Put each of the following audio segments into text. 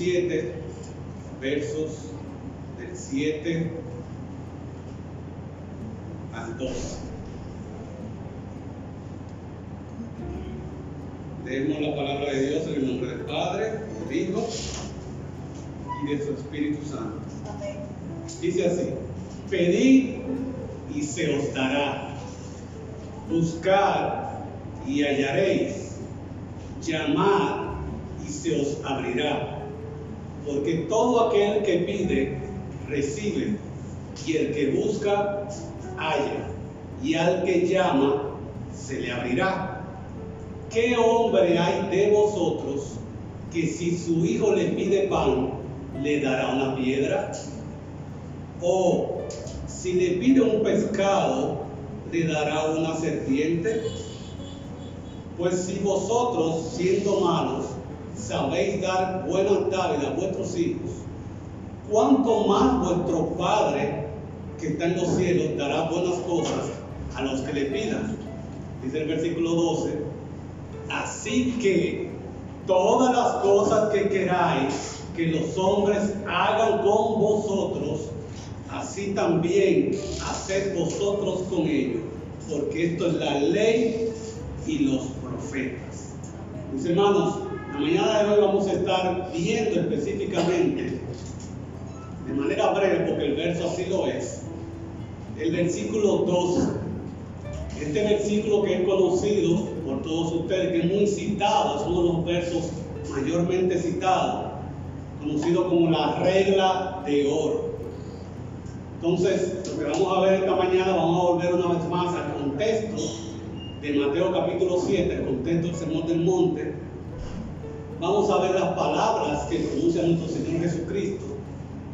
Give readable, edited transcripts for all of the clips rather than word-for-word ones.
7, versos del 7 al 12. Leemos la palabra de Dios en el nombre del Padre, del Hijo y de su Espíritu Santo. Amén. Dice así: pedid y se os dará, buscad y hallaréis, llamad y se os abrirá, porque todo aquel que pide, recibe, y el que busca, halla, y al que llama, se le abrirá. ¿Qué hombre hay de vosotros que si su hijo le pide pan, le dará una piedra? ¿O si le pide un pescado, le dará una serpiente? Pues si vosotros, siendo malos, sabéis dar buenas dádivas a vuestros hijos, ¿cuánto más vuestro Padre que está en los cielos dará buenas cosas a los que le pidan? Dice el versículo 12: así que todas las cosas que queráis que los hombres hagan con vosotros, así también haced vosotros con ellos, porque esto es la ley y los profetas. Mis hermanos, la mañana de hoy vamos a estar viendo específicamente, de manera breve, porque el verso así lo es, el versículo 12. Este versículo que es conocido por todos ustedes, que es muy citado, es uno de los versos mayormente citados, conocido como la regla de oro. Entonces, lo que vamos a ver esta mañana, vamos a volver una vez más al contexto de Mateo capítulo 7, el contexto del Sermón del Monte. Vamos a ver las palabras que pronuncia nuestro Señor Jesucristo.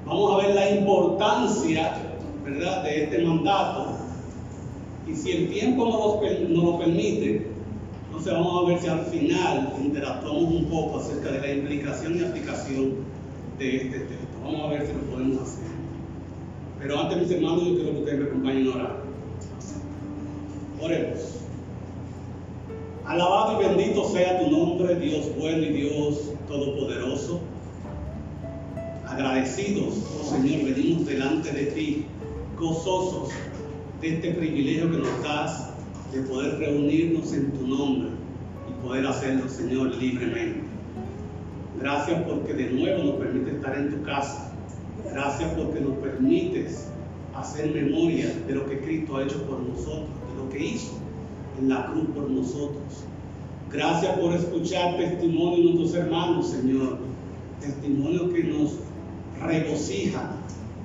Vamos a ver la importancia, ¿verdad?, de este mandato. Y si el tiempo nos lo permite, entonces vamos a ver si al final interactuamos un poco acerca de la implicación y aplicación de este texto. Vamos a ver si lo podemos hacer. Pero antes, mis hermanos, yo quiero que ustedes me acompañen a orar. Oremos. Alabado y bendito sea tu nombre, Dios bueno y Dios todopoderoso. Agradecidos, oh Señor, venimos delante de ti, gozosos de este privilegio que nos das de poder reunirnos en tu nombre y poder hacerlo, Señor, libremente. Gracias porque de nuevo nos permite estar en tu casa. Gracias porque nos permites hacer memoria de lo que Cristo ha hecho por nosotros, de lo que hizo en la cruz por nosotros. Gracias por escuchar testimonio de nuestros hermanos, Señor. Testimonios que nos regocijan,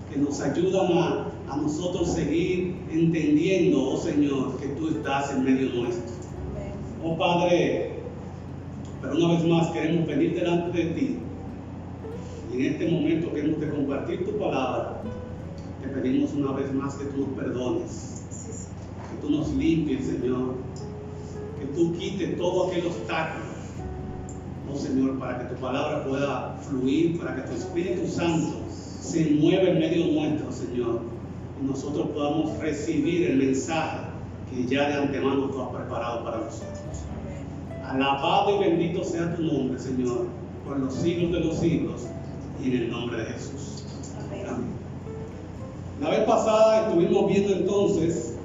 que nos ayudan a nosotros seguir entendiendo, oh Señor, que tú estás en medio nuestro. Oh Padre, pero una vez más queremos venir delante de ti. Y en este momento queremos de compartir tu palabra. Te pedimos una vez más que tú nos perdones, que tú nos limpies, Señor, que tú quites todo aquel obstáculo, oh Señor, para que tu palabra pueda fluir, para que tu Espíritu Santo se mueva en medio nuestro, Señor, y nosotros podamos recibir el mensaje que ya de antemano tú has preparado para nosotros. Alabado y bendito sea tu nombre, Señor, por los siglos de los siglos, y en el nombre de Jesús. Amén. La vez pasada estuvimos viendo entonces,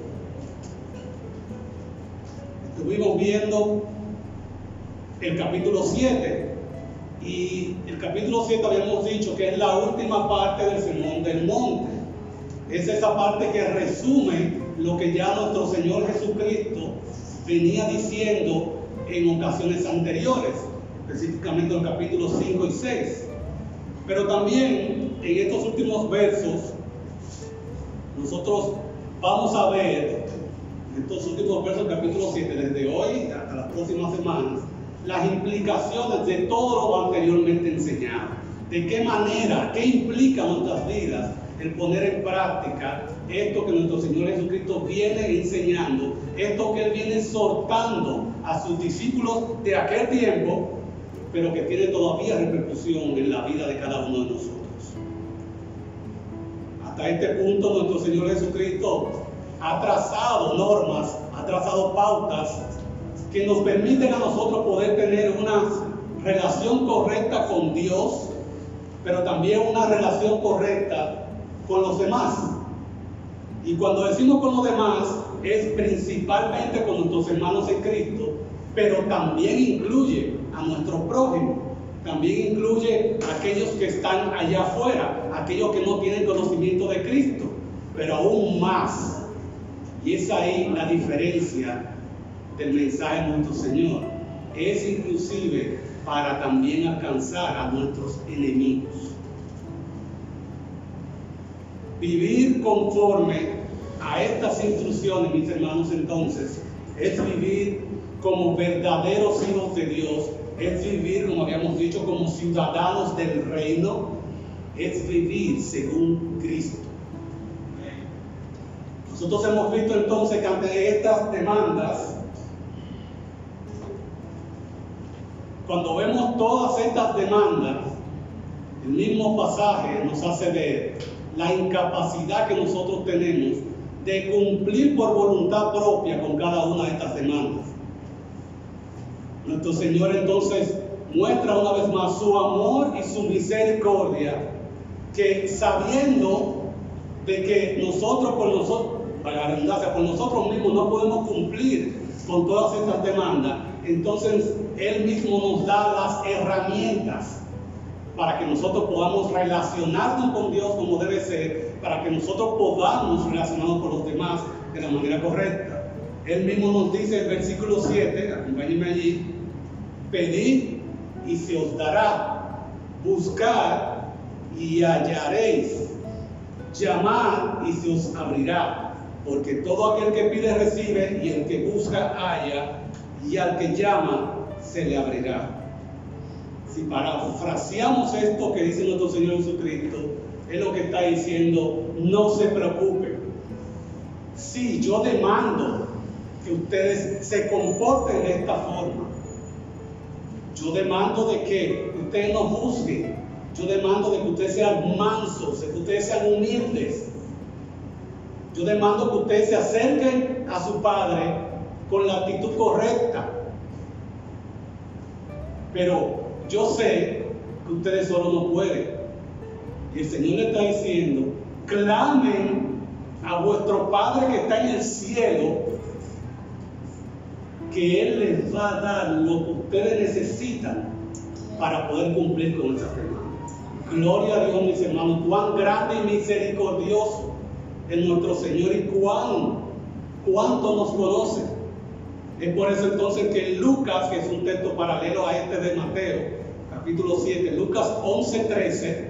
el capítulo 7, y el capítulo 7 habíamos dicho que es la última parte del Sermón del Monte. Es esa parte que resume lo que ya nuestro Señor Jesucristo venía diciendo en ocasiones anteriores, específicamente en el capítulo 5 y 6. Pero también en estos últimos versos, nosotros vamos a ver, en estos últimos versos del capítulo 7, desde hoy hasta las próximas semanas, las implicaciones de todo lo anteriormente enseñado. De qué manera, qué implica en nuestras vidas el poner en práctica esto que nuestro Señor Jesucristo viene enseñando, esto que Él viene exhortando a sus discípulos de aquel tiempo, pero que tiene todavía repercusión en la vida de cada uno de nosotros. Hasta este punto nuestro Señor Jesucristo ha trazado normas, ha trazado pautas que nos permiten a nosotros poder tener una relación correcta con Dios pero también una relación correcta con los demás. Y cuando decimos con los demás, es principalmente con nuestros hermanos en Cristo, pero también incluye a nuestro prójimo, también incluye a aquellos que están allá afuera, aquellos que no tienen conocimiento de Cristo, pero aún más. Y es ahí la diferencia del mensaje de nuestro Señor. Es inclusive para también alcanzar a nuestros enemigos. Vivir conforme a estas instrucciones, mis hermanos, entonces, es vivir como verdaderos hijos de Dios, es vivir, como habíamos dicho, como ciudadanos del reino, es vivir según Cristo. Nosotros hemos visto entonces que ante estas demandas, cuando vemos todas estas demandas, el mismo pasaje nos hace ver la incapacidad que nosotros tenemos de cumplir por voluntad propia con cada una de estas demandas. Nuestro Señor entonces muestra una vez más su amor y su misericordia, que sabiendo de que nosotros por nosotros mismos no podemos cumplir con todas estas demandas, entonces Él mismo nos da las herramientas para que nosotros podamos relacionarnos con Dios como debe ser, para que nosotros podamos relacionarnos con los demás de la manera correcta. Él mismo nos dice en el versículo 7, acompáñenme allí: pedid y se os dará, buscad y hallaréis, llamad y se os abrirá, porque todo aquel que pide recibe, y el que busca halla, y al que llama se le abrirá. Si parafraseamos esto que dice nuestro Señor Jesucristo, es lo que está diciendo: no se preocupen. Sí, yo demando que ustedes se comporten de esta forma. Yo demando de que ustedes no juzguen. Yo demando de que ustedes sean mansos, de que ustedes sean humildes. Yo demando que ustedes se acerquen a su Padre con la actitud correcta. Pero yo sé que ustedes solo no pueden. Y el Señor le está diciendo: clamen a vuestro Padre que está en el cielo, que Él les va a dar lo que ustedes necesitan para poder cumplir con esas demandas. Gloria a Dios, mis hermanos. Cuán grande y misericordioso es nuestro Señor, y cuánto nos conoce. Es por eso entonces que Lucas, que es un texto paralelo a este de Mateo, capítulo 7, Lucas 11:13,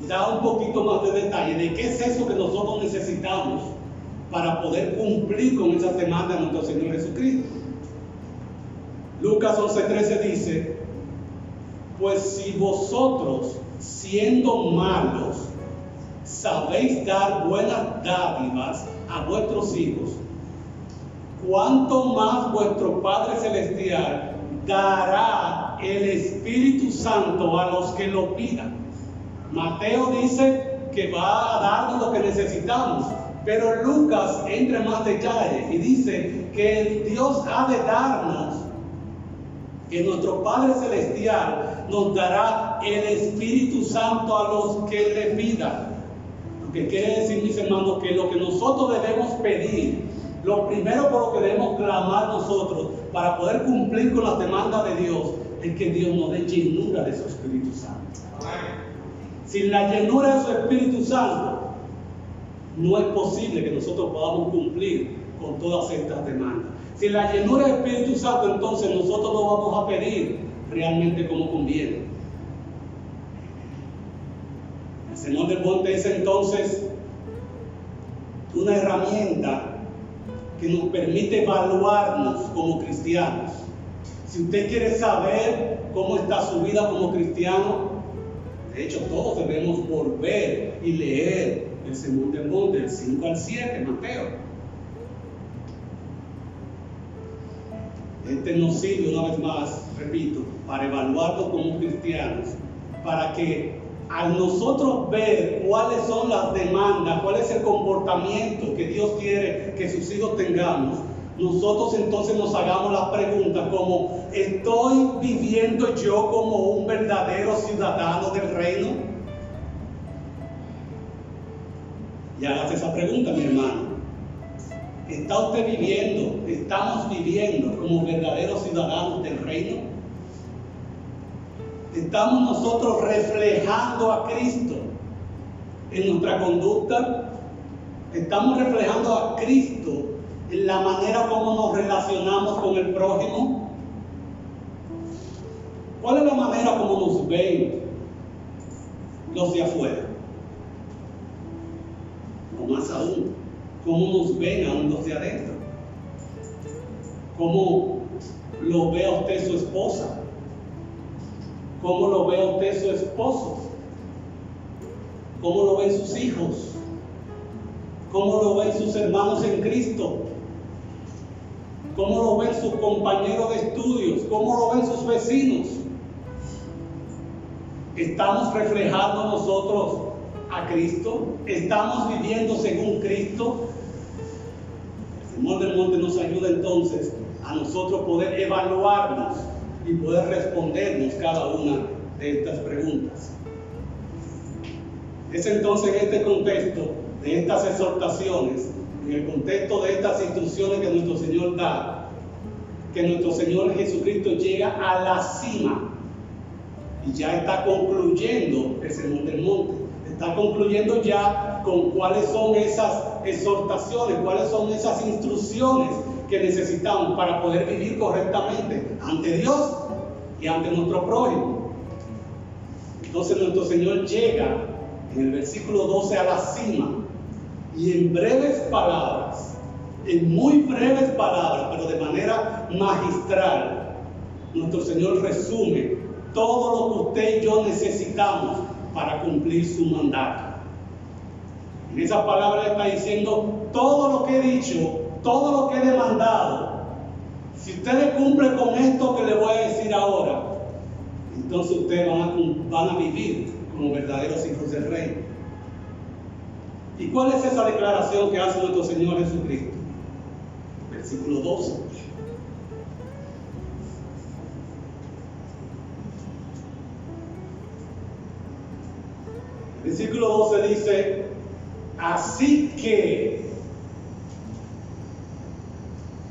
da un poquito más de detalle de qué es eso que nosotros necesitamos para poder cumplir con esas demandas de nuestro Señor Jesucristo. Lucas 11:13 dice: pues si vosotros, siendo malos, sabéis dar buenas dádivas a vuestros hijos, cuánto más vuestro Padre Celestial dará el Espíritu Santo a los que lo pidan. Mateo dice que va a darnos lo que necesitamos, pero Lucas entra en más detalle y dice que Dios ha de darnos, que nuestro Padre Celestial nos dará el Espíritu Santo a los que le pidan. Lo que quiere decir, mis hermanos, que lo que nosotros debemos pedir, lo primero por lo que debemos clamar nosotros para poder cumplir con las demandas de Dios, es que Dios nos dé llenura de su Espíritu Santo. Sin la llenura de su Espíritu Santo, no es posible que nosotros podamos cumplir con todas estas demandas. Sin la llenura del Espíritu Santo, entonces nosotros no vamos a pedir realmente como conviene. El Sermón del Monte es entonces una herramienta que nos permite evaluarnos como cristianos. Si usted quiere saber cómo está su vida como cristiano, de hecho todos debemos volver y leer el Sermón del Monte, del 5 al 7, Mateo. Este nos sirve, una vez más, repito, para evaluarnos como cristianos, para que al nosotros ver cuáles son las demandas, cuál es el comportamiento que Dios quiere que sus hijos tengamos, nosotros entonces nos hagamos la pregunta como, ¿estoy viviendo yo como un verdadero ciudadano del reino? Y hágase esa pregunta, mi hermano. ¿Está usted viviendo, estamos viviendo como verdaderos ciudadanos del reino? ¿Estamos nosotros reflejando a Cristo en nuestra conducta? ¿Estamos reflejando a Cristo en la manera como nos relacionamos con el prójimo? ¿Cuál es la manera como nos ven los de afuera? O más aún, ¿cómo nos ven aún los de adentro? ¿Cómo lo ve a usted su esposa? ¿Cómo lo ve a usted su esposo? ¿Cómo lo ven sus hijos? ¿Cómo lo ven sus hermanos en Cristo? ¿Cómo lo ven sus compañeros de estudios? ¿Cómo lo ven sus vecinos? ¿Estamos reflejando nosotros a Cristo? ¿Estamos viviendo según Cristo? El Sermón del Monte nos ayuda entonces a nosotros poder evaluarnos y poder respondernos cada una de estas preguntas. Es entonces en este contexto de estas exhortaciones, en el contexto de estas instrucciones que nuestro Señor da, que nuestro Señor Jesucristo llega a la cima y ya está concluyendo el Sermón del Monte. Está concluyendo ya con cuáles son esas exhortaciones, cuáles son esas instrucciones que necesitamos para poder vivir correctamente ante Dios y ante nuestro prójimo. Entonces nuestro Señor llega en el versículo 12 a la cima y en breves palabras, en muy breves palabras, pero de manera magistral, nuestro Señor resume todo lo que usted y yo necesitamos para cumplir su mandato. En esa palabra está diciendo todo lo que he dicho, todo lo que he demandado. Si ustedes cumplen con esto que les voy a decir ahora, entonces ustedes van a vivir como verdaderos hijos del reino. ¿Y cuál es esa declaración que hace nuestro Señor Jesucristo? Versículo 12. Versículo 12 dice: así que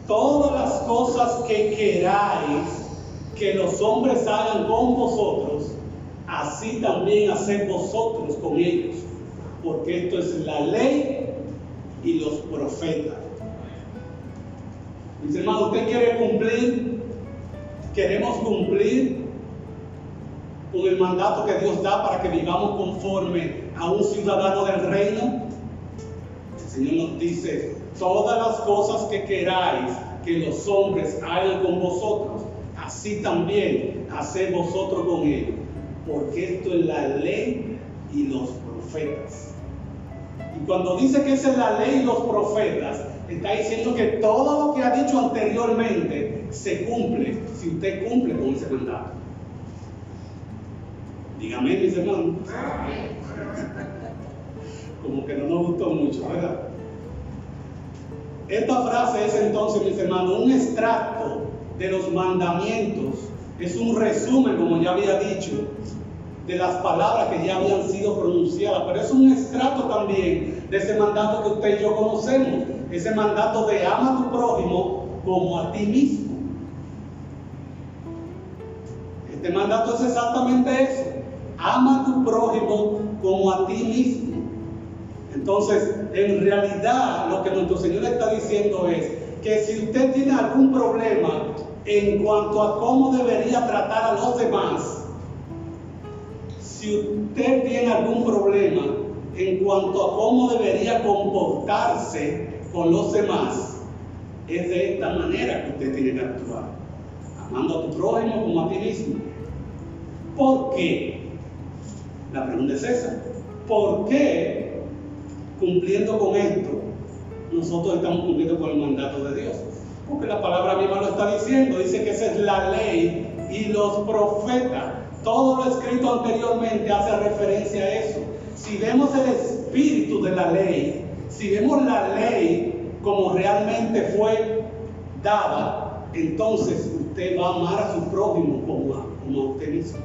todas las cosas que queráis que los hombres hagan con vosotros, así también haced vosotros con ellos, porque esto es la ley y los profetas. Mis hermanos, ¿usted quiere cumplir? ¿Queremos cumplir con el mandato que Dios da para que vivamos conforme a un ciudadano del reino? El Señor nos dice: todas las cosas que queráis que los hombres hagan con vosotros, así también haced vosotros con ellos, porque esto es la ley y los profetas. Y cuando dice que esa es la ley y los profetas, está diciendo que todo lo que ha dicho anteriormente se cumple si usted cumple con ese mandato. Dígame, mis hermanos. Como que no nos gustó mucho, ¿verdad? Esta frase es entonces, mis hermanos, un extracto de los mandamientos. Es un resumen, como ya había dicho, de las palabras que ya habían sido pronunciadas, pero es un extracto también de ese mandato que usted y yo conocemos, ese mandato de ama a tu prójimo como a ti mismo. Este mandato es exactamente eso: ama a tu prójimo como a ti mismo. Entonces, en realidad, lo que nuestro Señor está diciendo es que si usted tiene algún problema en cuanto a cómo debería tratar a los demás, si usted tiene algún problema en cuanto a cómo debería comportarse con los demás, es de esta manera que usted tiene que actuar, amando a tu prójimo como a ti mismo. ¿Por qué? La pregunta es esa: ¿por qué, cumpliendo con esto, nosotros estamos cumpliendo con el mandato de Dios? Porque la palabra misma lo está diciendo. Dice que esa es la ley y los profetas. Todo lo escrito anteriormente hace referencia a eso. Si vemos el espíritu de la ley, si vemos la ley como realmente fue dada, entonces usted va a amar a su prójimo como a usted mismo.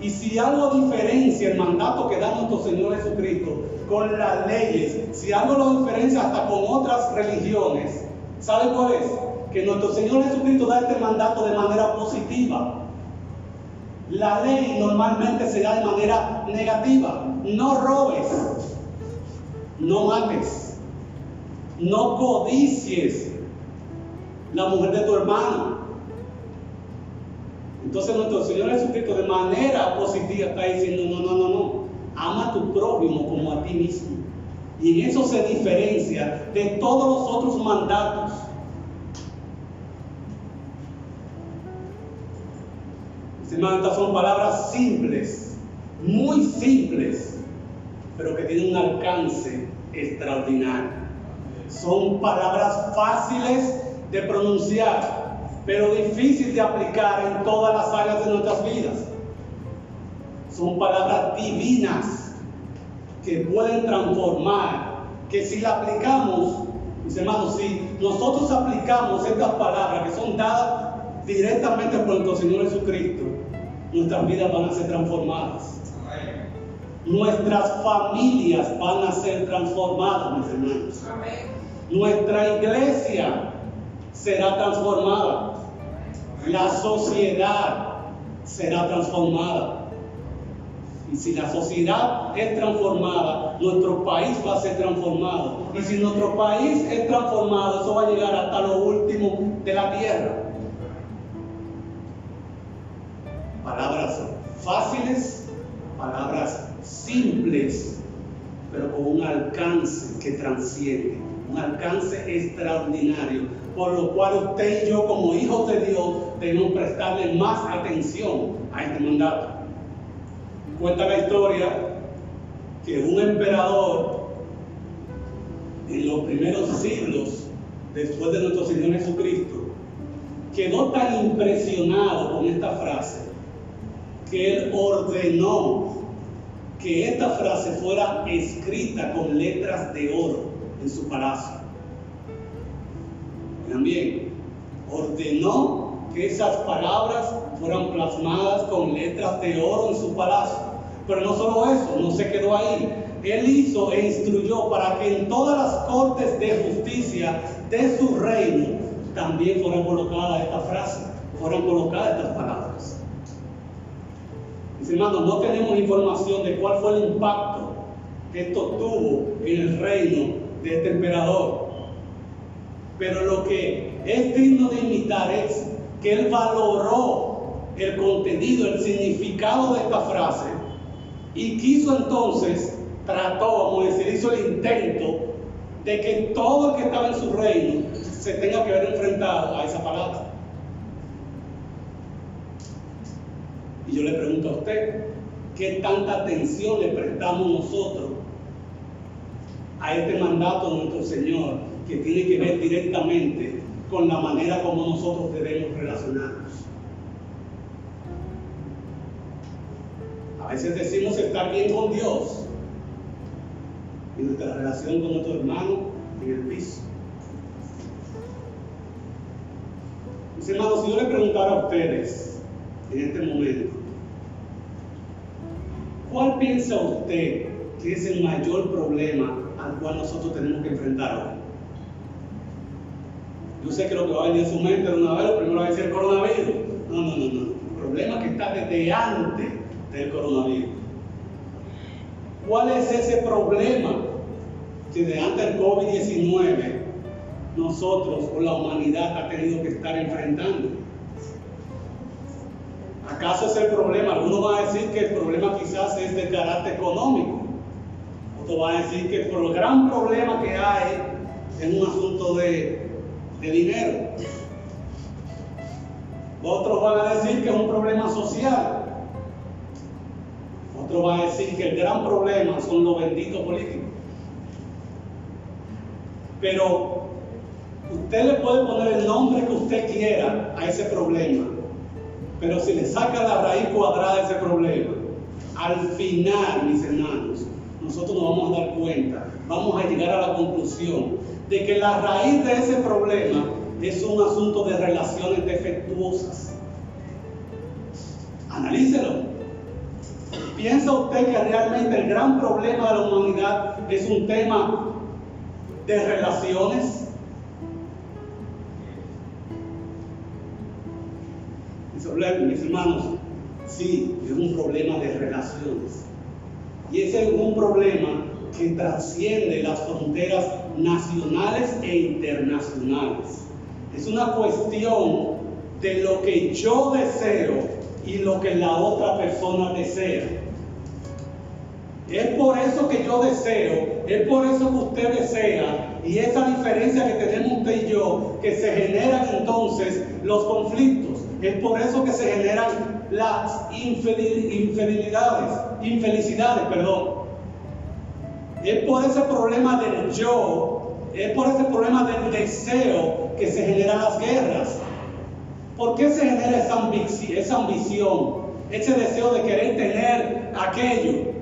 Y si algo diferencia el mandato que da nuestro Señor Jesucristo con las leyes, si algo lo diferencia hasta con otras religiones, ¿sabe cuál es? Que nuestro Señor Jesucristo da este mandato de manera positiva. La ley normalmente se da de manera negativa. No robes, no mates, no codicies la mujer de tu hermano. Entonces nuestro Señor Jesucristo de manera positiva está diciendo, no, ama a tu prójimo como a ti mismo. Y en eso se diferencia de todos los otros mandatos. Estas son palabras simples, muy simples, pero que tienen un alcance extraordinario. Son palabras fáciles de pronunciar, pero difíciles de aplicar en todas las áreas de nuestras vidas. Son palabras divinas que pueden transformar, que si la aplicamos, mis hermanos, si nosotros aplicamos estas palabras que son dadas directamente por nuestro Señor Jesucristo, nuestras vidas van a ser transformadas. Amén. Nuestras familias van a ser transformadas, mis hermanos. Amén. Nuestra iglesia será transformada. La sociedad será transformada. Y si la sociedad es transformada, nuestro país va a ser transformado. Y si nuestro país es transformado, eso va a llegar hasta lo último de la tierra. Palabras fáciles, palabras simples, pero con un alcance que transciende, un alcance extraordinario, por lo cual usted y yo como hijos de Dios debemos prestarle más atención a este mandato. Cuenta la historia que un emperador en los primeros siglos después de nuestro Señor Jesucristo quedó tan impresionado con esta frase que él ordenó que esta frase fuera escrita con letras de oro en su palacio. También ordenó que esas palabras fueran plasmadas con letras de oro en su palacio. Pero no solo eso, no se quedó ahí. Él hizo e instruyó para que en todas las cortes de justicia de su reino también fueran colocadas estas frases, fueran colocadas estas palabras. Mis hermanos, no tenemos información de cuál fue el impacto que esto tuvo en el reino de este emperador. Pero lo que es digno de imitar es que él valoró el contenido, el significado de esta frase y quiso entonces, vamos a decir, hizo el intento de que todo el que estaba en su reino se tenga que ver enfrentado a esa palabra. Y yo le pregunto a usted, ¿qué tanta atención le prestamos nosotros a este mandato de nuestro Señor que tiene que ver directamente con la manera como nosotros debemos relacionarnos? A veces decimos estar bien con Dios y nuestra relación con nuestro hermano en el piso. Mis hermanos, si yo le preguntara a ustedes en este momento, ¿cuál piensa usted que es el mayor problema al cual nosotros tenemos que enfrentar hoy? Yo sé que lo que va a venir a su mente de una vez, lo primero va a decir el coronavirus. No. El problema que está desde antes del coronavirus. ¿Cuál es ese problema que desde antes del COVID-19 nosotros o la humanidad ha tenido que estar enfrentando? ¿Acaso es el problema? Algunos van a decir que el problema quizás es de carácter económico. Otros van a decir que el gran problema que hay es un asunto de dinero. Otros van a decir que es un problema social. Otros van a decir que el gran problema son los benditos políticos. Pero usted le puede poner el nombre que usted quiera a ese problema, pero si le saca la raíz cuadrada de ese problema, al final, mis hermanos, nosotros nos vamos a dar cuenta, vamos a llegar a la conclusión de que la raíz de ese problema es un asunto de relaciones defectuosas. Analícelo. ¿Piensa usted que realmente el gran problema de la humanidad es un tema de relaciones? Mis hermanos, sí, es un problema de relaciones. Y ese es un problema que trasciende las fronteras nacionales e internacionales. Es una cuestión de lo que yo deseo y lo que la otra persona desea. Es por eso que yo deseo, es por eso que usted desea, y esa diferencia que tenemos usted y yo, que se generan entonces los conflictos. Es por eso que se generan las infelicidades. Es por ese problema del yo, es por ese problema del deseo que se generan las guerras. ¿Por qué se genera esa ambición, ese deseo de querer tener aquello?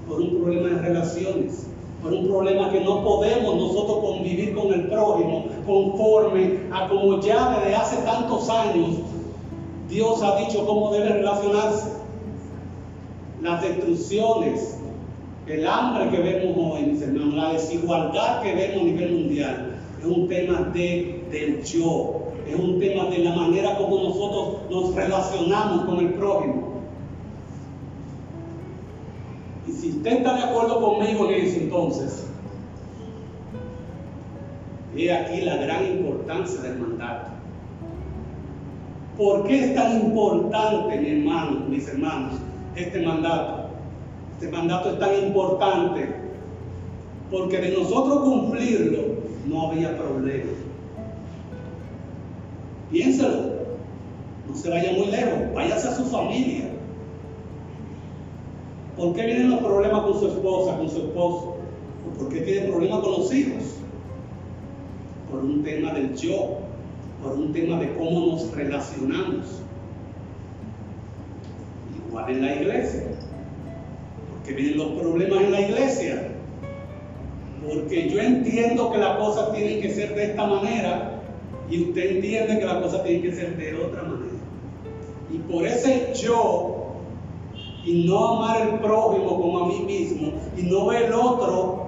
Por un problema de relaciones, por un problema que no podemos nosotros convivir con el prójimo conforme a como ya desde hace tantos años Dios ha dicho cómo debe relacionarse. Las destrucciones, el hambre que vemos hoy, mis hermanos, la desigualdad que vemos a nivel mundial, es un tema del yo, es un tema de la manera como nosotros nos relacionamos con el prójimo. Y si usted está de acuerdo conmigo en eso, entonces, he aquí la gran importancia del mandato. ¿Por qué es tan importante, mis hermanos, este mandato? Este mandato es tan importante porque de nosotros cumplirlo no había problema. Piénselo, no se vaya muy lejos, váyase a su familia. ¿Por qué vienen los problemas con su esposa, con su esposo? ¿Por qué tiene problemas con los hijos? Por un tema del yo, por un tema de cómo nos relacionamos. Igual en la iglesia. ¿Por qué vienen los problemas en la iglesia? Porque yo entiendo que las cosas tienen que ser de esta manera y usted entiende que las cosas tienen que ser de otra manera. Y por ese yo, y no amar al prójimo como a mí mismo, y no ver el otro,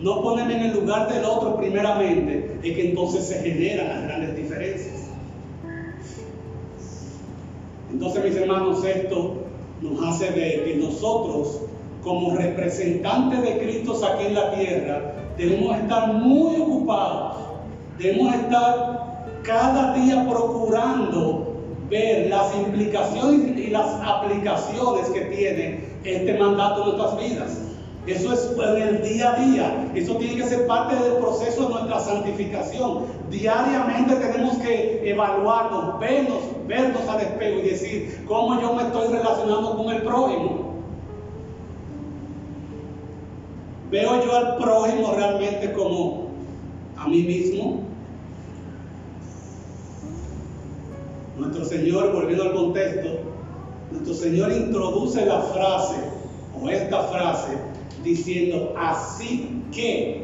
no ponerme en el lugar del otro primeramente, es que entonces se generan las grandes diferencias. Entonces, mis hermanos, esto nos hace ver que nosotros, como representantes de Cristo aquí en la tierra, debemos estar muy ocupados, debemos estar cada día procurando ver las implicaciones y las aplicaciones que tiene este mandato en nuestras vidas. Eso es en el día a día, eso tiene que ser parte del proceso de nuestra santificación. Diariamente tenemos que evaluarnos, vernos al espejo y decir cómo yo me estoy relacionando con el prójimo. ¿Veo yo al prójimo realmente como a mí mismo? Nuestro Señor, volviendo al contexto, nuestro Señor introduce la frase, o esta frase, diciendo, así que,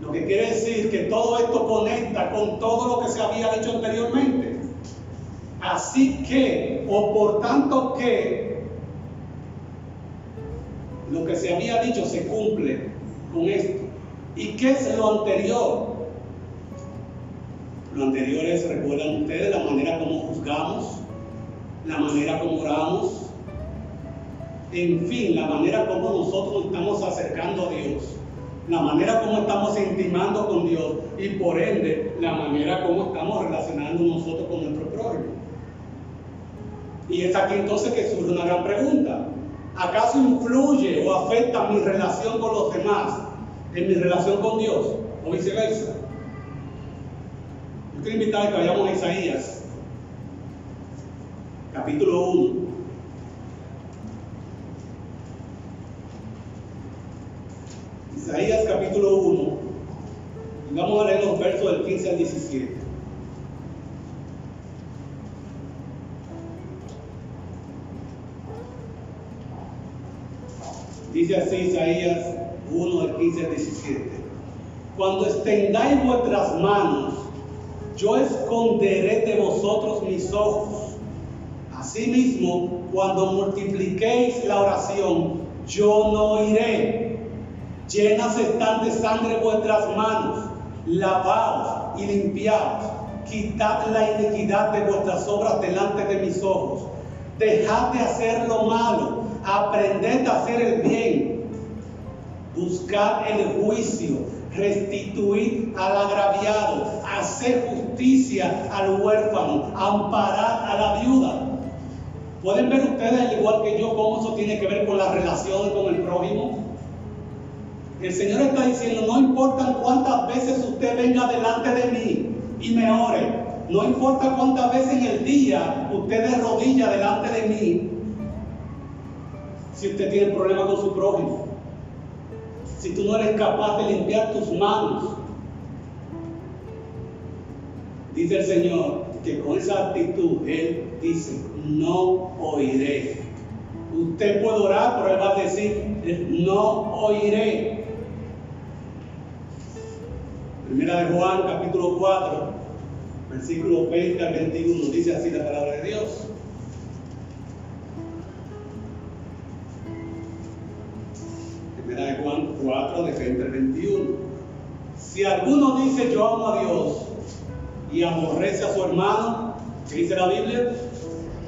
lo que quiere decir que todo esto conecta con todo lo que se había dicho anteriormente. Así que, o por tanto que, lo que se había dicho se cumple con esto. ¿Y qué es lo anterior? Lo anterior es, recuerdan ustedes, la manera como juzgamos, la manera como oramos, en fin, la manera como nosotros nos estamos acercando a Dios, la manera como estamos intimando con Dios y por ende, la manera como estamos relacionando nosotros con nuestro prójimo. Y es aquí entonces que surge una gran pregunta. ¿Acaso influye o afecta mi relación con los demás en mi relación con Dios o viceversa? Yo quiero invitar a que vayamos a Isaías, capítulo 1. Isaías capítulo 1, y vamos a leer los versos del 15 al 17. Dice así Isaías 1, del 15 al 17. Cuando extendáis vuestras manos yo esconderé de vosotros mis ojos. Asimismo, cuando multipliquéis la oración, yo no oiré. Llenas están de sangre vuestras manos, lavaos y limpiaos. Quitad la iniquidad de vuestras obras delante de mis ojos. Dejad de hacer lo malo, aprended a hacer el bien. Buscad el juicio, restituid al agraviado, haced justicia al huérfano, amparad a la viuda. ¿Pueden ver ustedes, al igual que yo, cómo eso tiene que ver con las relaciones con el prójimo? El Señor está diciendo, no importa cuántas veces usted venga delante de mí y me ore, no importa cuántas veces en el día usted de rodilla delante de mí, si usted tiene problema con su prójimo, si tú no eres capaz de limpiar tus manos, dice el Señor que con esa actitud Él dice, no oiré. Usted puede orar, pero Él va a decir, no oiré. Primera de Juan, capítulo 4, versículo 20 al 21, dice así la palabra de Dios. Primera de Juan 4, de 20 al 21. Si alguno dice yo amo a Dios y aborrece a su hermano, ¿qué dice la Biblia?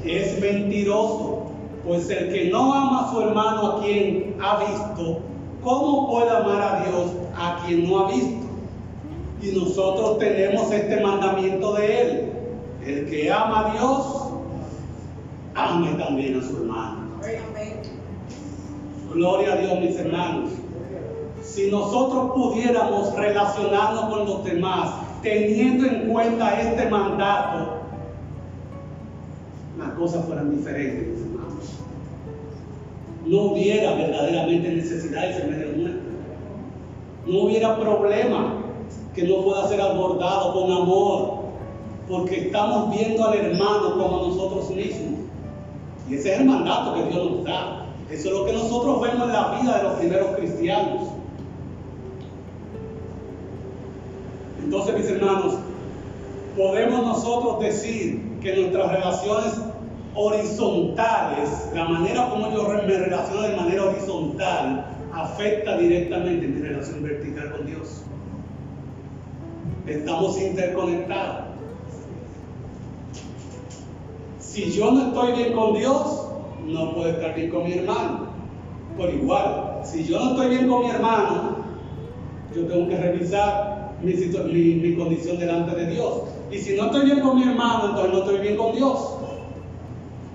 Es mentiroso, pues el que no ama a su hermano a quien ha visto, ¿cómo puede amar a Dios a quien no ha visto? Y nosotros tenemos este mandamiento de Él: el que ama a Dios, ame también a su hermano. Gloria a Dios, mis hermanos. Si nosotros pudiéramos relacionarnos con los demás teniendo en cuenta este mandato, las cosas fueran diferentes, mis hermanos. No hubiera verdaderamente necesidades en medio nuestro. No hubiera problema que no pueda ser abordado con amor, porque estamos viendo al hermano como nosotros mismos. Y ese es el mandato que Dios nos da. Eso es lo que nosotros vemos en la vida de los primeros cristianos. Entonces, mis hermanos, podemos nosotros decir que nuestras relaciones horizontales, la manera como yo me relaciono de manera horizontal, afecta directamente mi relación vertical con Dios. Estamos interconectados. Si yo no estoy bien con Dios, no puedo estar bien con mi hermano. Por igual, si yo no estoy bien con mi hermano, yo tengo que revisar mi condición delante de Dios. Y si no estoy bien con mi hermano, entonces no estoy bien con Dios.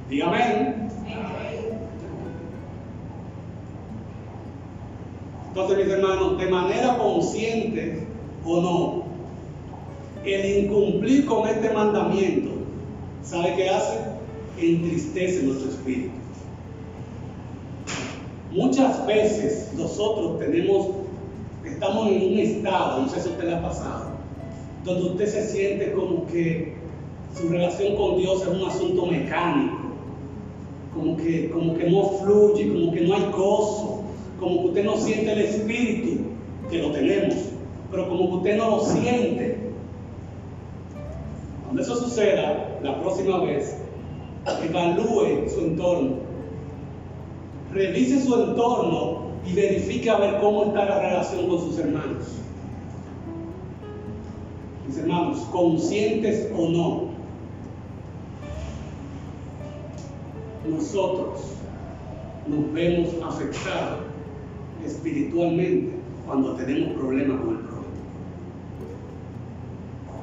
Dígame. Entonces, mis hermanos, de manera consciente o no, el incumplir con este mandamiento, ¿sabe qué hace? Entristece nuestro espíritu. Muchas veces nosotros estamos en un estado, no sé si a usted le ha pasado, donde usted se siente como que su relación con Dios es un asunto mecánico, como que no fluye, como que no hay gozo, como que usted no siente el espíritu, que lo tenemos, pero como que usted no lo siente. Cuando eso suceda, la próxima vez, evalúe su entorno, revise su entorno y verifique a ver cómo está la relación con sus hermanos. Mis hermanos, conscientes o no, nosotros nos vemos afectados espiritualmente cuando tenemos problemas con el prójimo.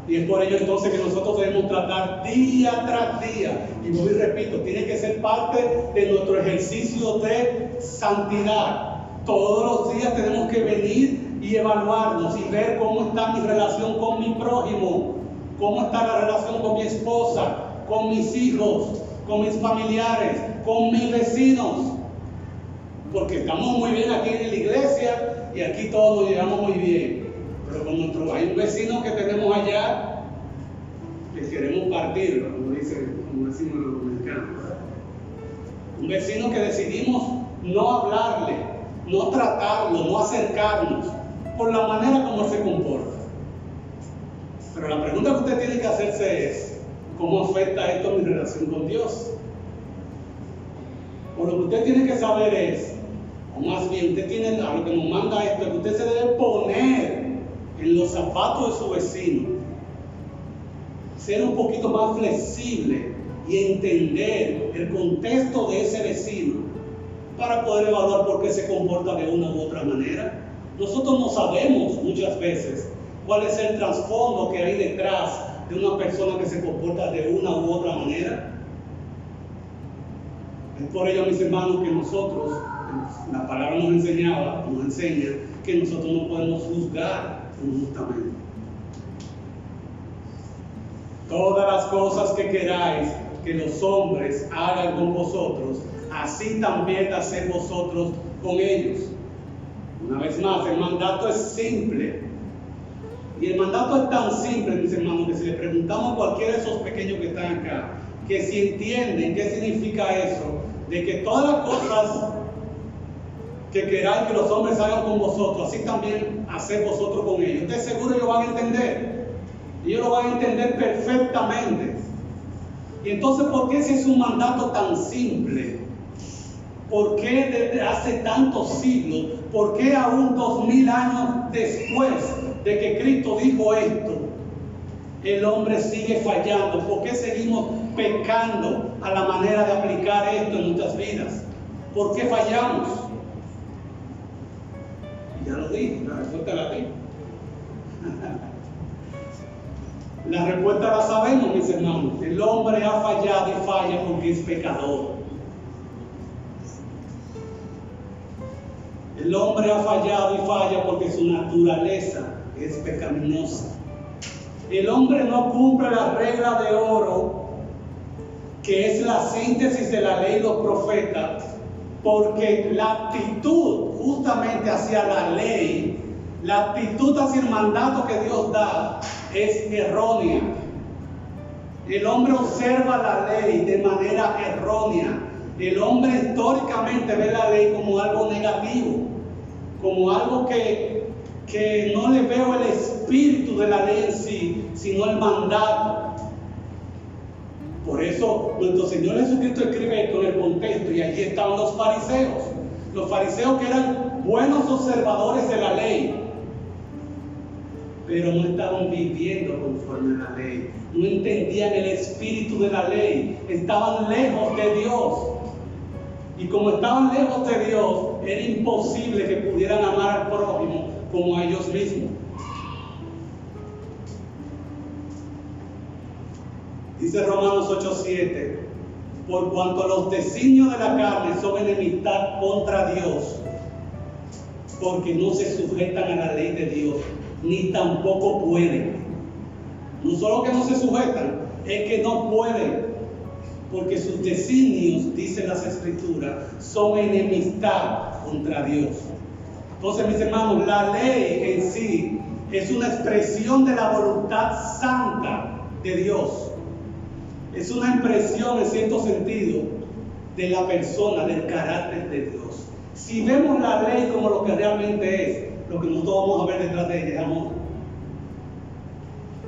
Y es por ello entonces que nosotros debemos tratar día tras día, y vuelvo y repito, tiene que ser parte de nuestro ejercicio de santidad. Todos los días tenemos que venir y evaluarnos y ver cómo está mi relación con mi prójimo, cómo está la relación con mi esposa, con mis hijos, con mis familiares, con mis vecinos. Porque estamos muy bien aquí en la iglesia y aquí todos nos llevamos muy bien. Pero con hay un vecino que tenemos allá que queremos partir, como decimos los mexicanos. Un vecino que decidimos no hablarle, no tratarlo, no acercarnos, por la manera como se comporta. Pero la pregunta pregunta que usted tiene que hacerse es, ¿cómo afecta esto a mi relación con Dios? Por lo que usted tiene que saber es, o más bien usted tiene, a lo que nos manda esto, es que usted se debe poner en los zapatos de su vecino, ser un poquito más flexible y entender el contexto de ese vecino para poder evaluar por qué se comporta de una u otra manera. Nosotros no sabemos muchas veces cuál es el trasfondo que hay detrás de una persona que se comporta de una u otra manera. Es por ello, mis hermanos, que nosotros, la palabra nos enseña que nosotros no podemos juzgar injustamente. Todas las cosas que queráis que los hombres hagan con vosotros, así también haced vosotros con ellos. Una vez más, el mandato es simple. Y el mandato es tan simple, mis hermanos, que si le preguntamos a cualquiera de esos pequeños que están acá, que si entienden qué significa eso, de que todas las cosas que queráis que los hombres hagan con vosotros, así también haced vosotros con ellos. Estoy seguro que ellos van a entender. Ellos lo van a entender perfectamente. Y entonces, ¿por qué si es un mandato tan simple? ¿Por qué desde hace tantos siglos? ¿Por qué aún 2000 años después de que Cristo dijo esto, el hombre sigue fallando? ¿Por qué seguimos pecando a la manera de aplicar esto en nuestras vidas? ¿Por qué fallamos? Y ya lo dije, la respuesta la di. La respuesta la sabemos, mis hermanos. El hombre ha fallado y falla porque es pecador. El hombre ha fallado y falla porque su naturaleza es pecaminosa. El hombre no cumple la regla de oro, que es la síntesis de la ley y los profetas, porque la actitud justamente hacia la ley, la actitud hacia el mandato que Dios da, es errónea. El hombre observa la ley de manera errónea. El hombre históricamente ve la ley como algo negativo, como algo que no le veo el espíritu de la ley en sí, sino el mandato. Por eso nuestro Señor Jesucristo escribe esto en el contexto, y allí estaban los fariseos que eran buenos observadores de la ley, pero no estaban viviendo conforme a la ley, no entendían el espíritu de la ley, estaban lejos de Dios. Y como estaban lejos de Dios, era imposible que pudieran amar al prójimo como a ellos mismos. Dice Romanos 8:7, por cuanto los designios de la carne son enemistad contra Dios, porque no se sujetan a la ley de Dios, ni tampoco pueden. No solo que no se sujetan, es que no pueden, porque sus designios, dicen las Escrituras, son enemistad contra Dios. Entonces, mis hermanos, la ley en sí es una expresión de la voluntad santa de Dios. Es una impresión, en cierto sentido, de la persona, del carácter de Dios. Si vemos la ley como lo que realmente es, lo que nosotros vamos a ver detrás de ella es amor.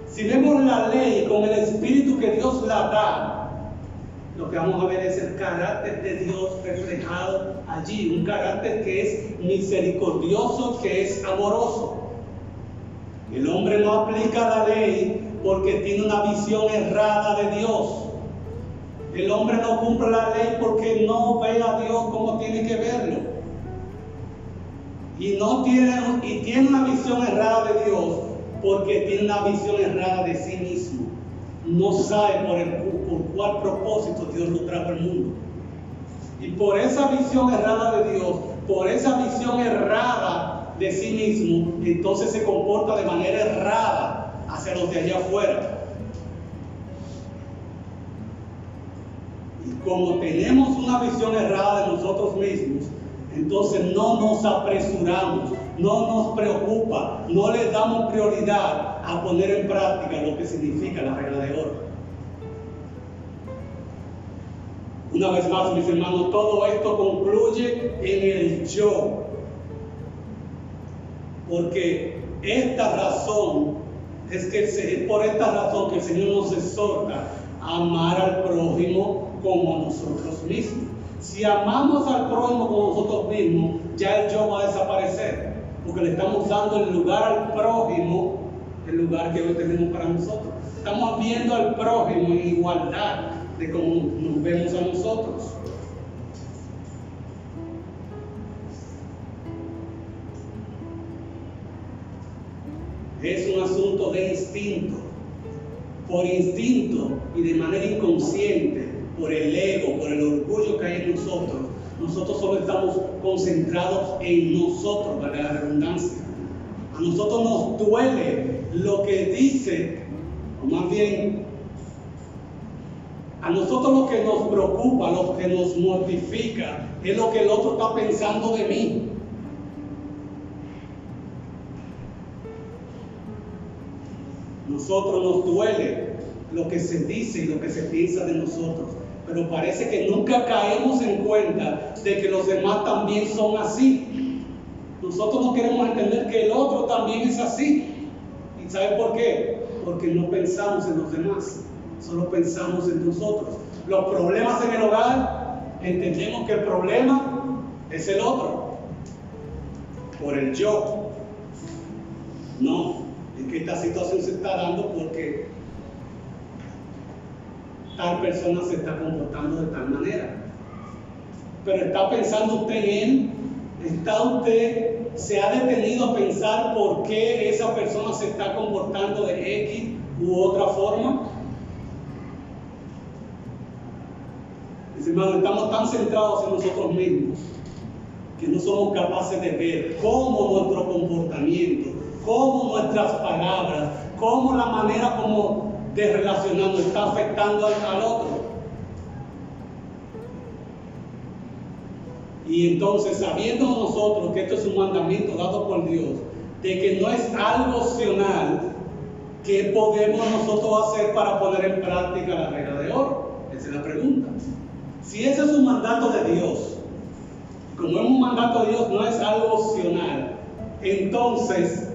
Si vemos la ley con el espíritu que Dios la da, lo que vamos a ver es el carácter de Dios reflejado allí, un carácter que es misericordioso, que es amoroso. El hombre no aplica la ley porque tiene una visión errada de Dios. El hombre no cumple la ley porque no ve a Dios como tiene que verlo. Y tiene una visión errada de Dios porque tiene una visión errada de sí mismo. No sabe por cuál propósito Dios lo trajo al mundo. Y por esa visión errada de Dios, por esa visión errada de sí mismo, entonces se comporta de manera errada hacia los de allá afuera. Y como tenemos una visión errada de nosotros mismos, entonces no nos apresuramos, no nos preocupa, no le damos prioridad a poner en práctica lo que significa la regla de oro. Una vez más, mis hermanos, todo esto concluye en el yo. Porque esta razón Es que por esta razón que el Señor nos exhorta a amar al prójimo como a nosotros mismos. Si amamos al prójimo como nosotros mismos, ya el yo va a desaparecer, porque le estamos dando el lugar al prójimo, el lugar que hoy tenemos para nosotros. Estamos viendo al prójimo en igualdad de cómo nos vemos a nosotros. Es un asunto de instinto. Por instinto y de manera inconsciente, por el ego, por el orgullo que hay en nosotros solo estamos concentrados en nosotros, valga la redundancia. A nosotros nos duele lo que dice, o más bien, a nosotros lo que nos preocupa, lo que nos mortifica, es lo que el otro está pensando de mí. Nosotros nos duele lo que se dice y lo que se piensa de nosotros, pero parece que nunca caemos en cuenta de que los demás también son así. Nosotros no queremos entender que el otro también es así. ¿Y sabe por qué? Porque no pensamos en los demás, solo pensamos en nosotros. Los problemas en el hogar, entendemos que el problema es el otro, por el yo. No, es que esta situación se está dando porque tal persona se está comportando de tal manera. Pero ¿está pensando usted en él? ¿Se ha detenido a pensar por qué esa persona se está comportando de X u otra forma? Mis hermanos, estamos tan centrados en nosotros mismos que no somos capaces de ver cómo nuestro comportamiento, cómo nuestras palabras, cómo la manera como de relacionarnos está afectando al otro. Y entonces, sabiendo nosotros que esto es un mandamiento dado por Dios, de que no es algo opcional, ¿qué podemos nosotros hacer para poner en práctica la regla de oro? Esa es la pregunta. Si ese es un mandato de Dios, como es un mandato de Dios, no es algo opcional, entonces,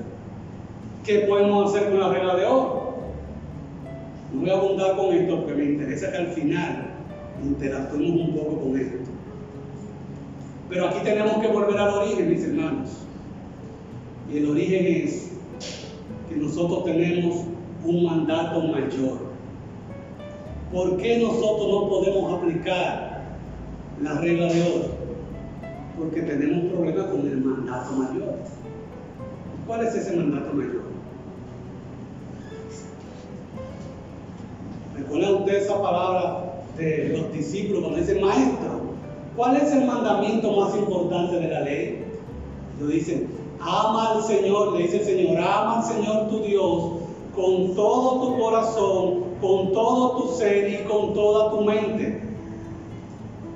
¿qué podemos hacer con la regla de oro? No voy a abundar con esto porque me interesa que al final interactuemos un poco con esto. Pero aquí tenemos que volver al origen, mis hermanos. Y el origen es que nosotros tenemos un mandato mayor. ¿Por qué nosotros no podemos aplicar la regla de oro? Porque tenemos un problema con el mandato mayor. ¿Cuál es ese mandato mayor? ¿Recuerdan ustedes esa palabra de los discípulos cuando dicen maestro? ¿Cuál es el mandamiento más importante de la ley? Ellos dicen, ama al Señor, le dice el Señor, ama al Señor tu Dios con todo tu corazón, con todo tu ser y con toda tu mente.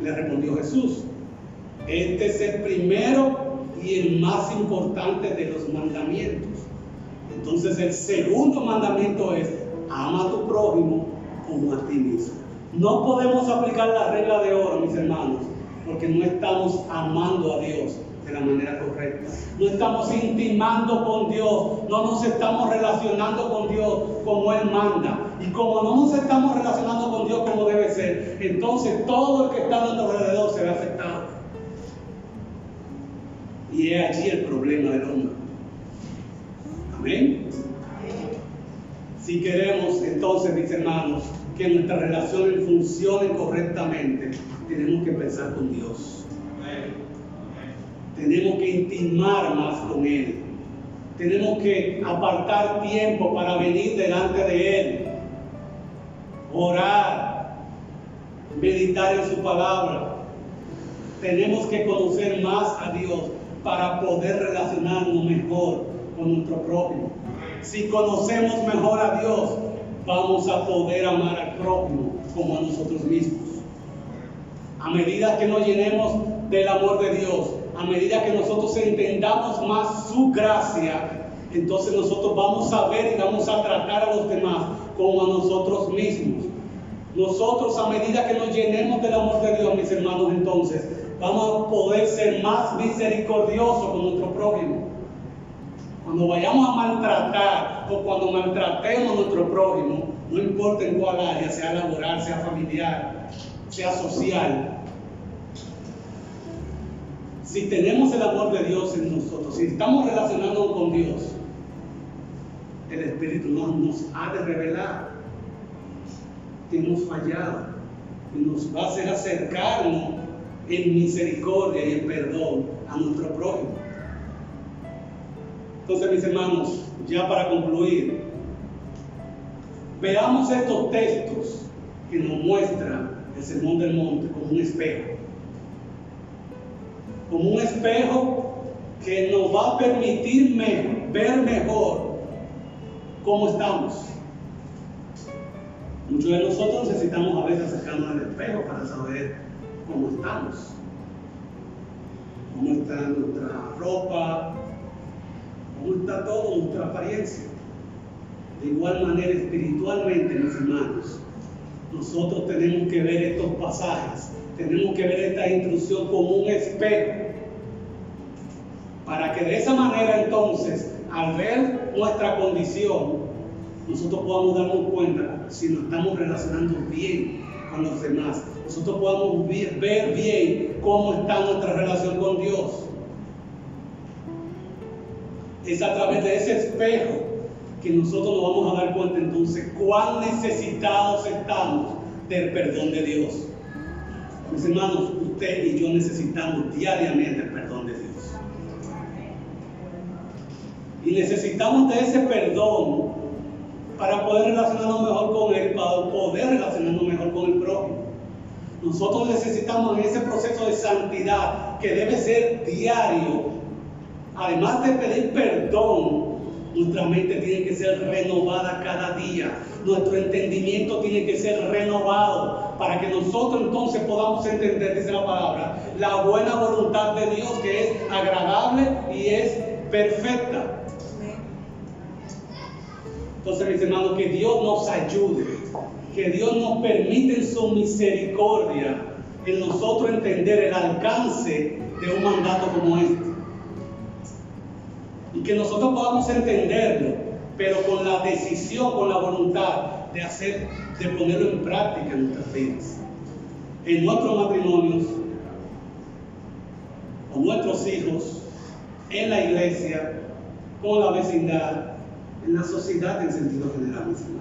Le respondió Jesús, este es el primero y el más importante de los mandamientos. Entonces el segundo mandamiento es, ama a tu prójimo como a ti mismo. No podemos aplicar la regla de oro, mis hermanos, porque no estamos amando a Dios de la manera correcta. No estamos intimando con Dios, no nos estamos relacionando con Dios como Él manda. Y como no nos estamos relacionando con Dios como debe ser, entonces todo el que está dando alrededor se ve afectado. Y es allí el problema del hombre. Amén. Si queremos entonces, mis hermanos, que nuestras relaciones funcionen correctamente, tenemos que pensar con Dios. Tenemos que intimar más con Él. Tenemos que apartar tiempo para venir delante de Él. Orar, meditar en su palabra. Tenemos que conocer más a Dios para poder relacionarnos mejor con nuestro prójimo. Si conocemos mejor a Dios, vamos a poder amar al prójimo como a nosotros mismos. A medida que nos llenemos del amor de Dios, a medida que nosotros entendamos más su gracia, entonces nosotros vamos a ver y vamos a tratar a los demás como a nosotros mismos. Nosotros, a medida que nos llenemos del amor de Dios, mis hermanos, entonces vamos a poder ser más misericordiosos con nuestro prójimo. Cuando vayamos a maltratar, o cuando maltratemos a nuestro prójimo, no importa en cuál área, sea laboral, sea familiar, sea social. Si tenemos el amor de Dios en nosotros, si estamos relacionándonos con Dios, el Espíritu nos ha de revelar que hemos fallado y nos va a hacer acercarnos en misericordia y en perdón a nuestro prójimo. Entonces, mis hermanos, ya para concluir, veamos estos textos que nos muestran el Sermón del Monte como un espejo. Como un espejo que nos va a permitir ver mejor cómo estamos. Muchos de nosotros necesitamos a veces acercarnos al espejo para saber cómo estamos. Cómo está nuestra ropa, cómo está todo, nuestra apariencia. De igual manera, espiritualmente, mis hermanos, nosotros tenemos que ver estos pasajes, tenemos que ver esta instrucción como un espejo, para que de esa manera entonces, al ver nuestra condición, nosotros podamos darnos cuenta si nos estamos relacionando bien con los demás. Nosotros podamos ver bien cómo está nuestra relación con Dios. Es a través de ese espejo que nosotros nos vamos a dar cuenta entonces cuán necesitados estamos del perdón de Dios. Mis hermanos, usted y yo necesitamos diariamente el perdón de Dios. Y necesitamos de ese perdón para poder relacionarnos mejor con Él, para poder relacionarnos mejor con el prójimo. Nosotros necesitamos en ese proceso de santidad que debe ser diario, además de pedir perdón, nuestra mente tiene que ser renovada cada día. Nuestro entendimiento tiene que ser renovado para que nosotros entonces podamos entender, dice la palabra, la buena voluntad de Dios, que es agradable y es perfecta. Entonces, mis hermanos, que Dios nos ayude, que Dios nos permita en su misericordia en nosotros entender el alcance de un mandato como este. Y que nosotros podamos entenderlo, pero con la decisión, con la voluntad de ponerlo en práctica en nuestras vidas, en nuestros matrimonios, con nuestros hijos, en la iglesia, con la vecindad, en la sociedad en sentido general, mis hermanos.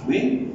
Amén.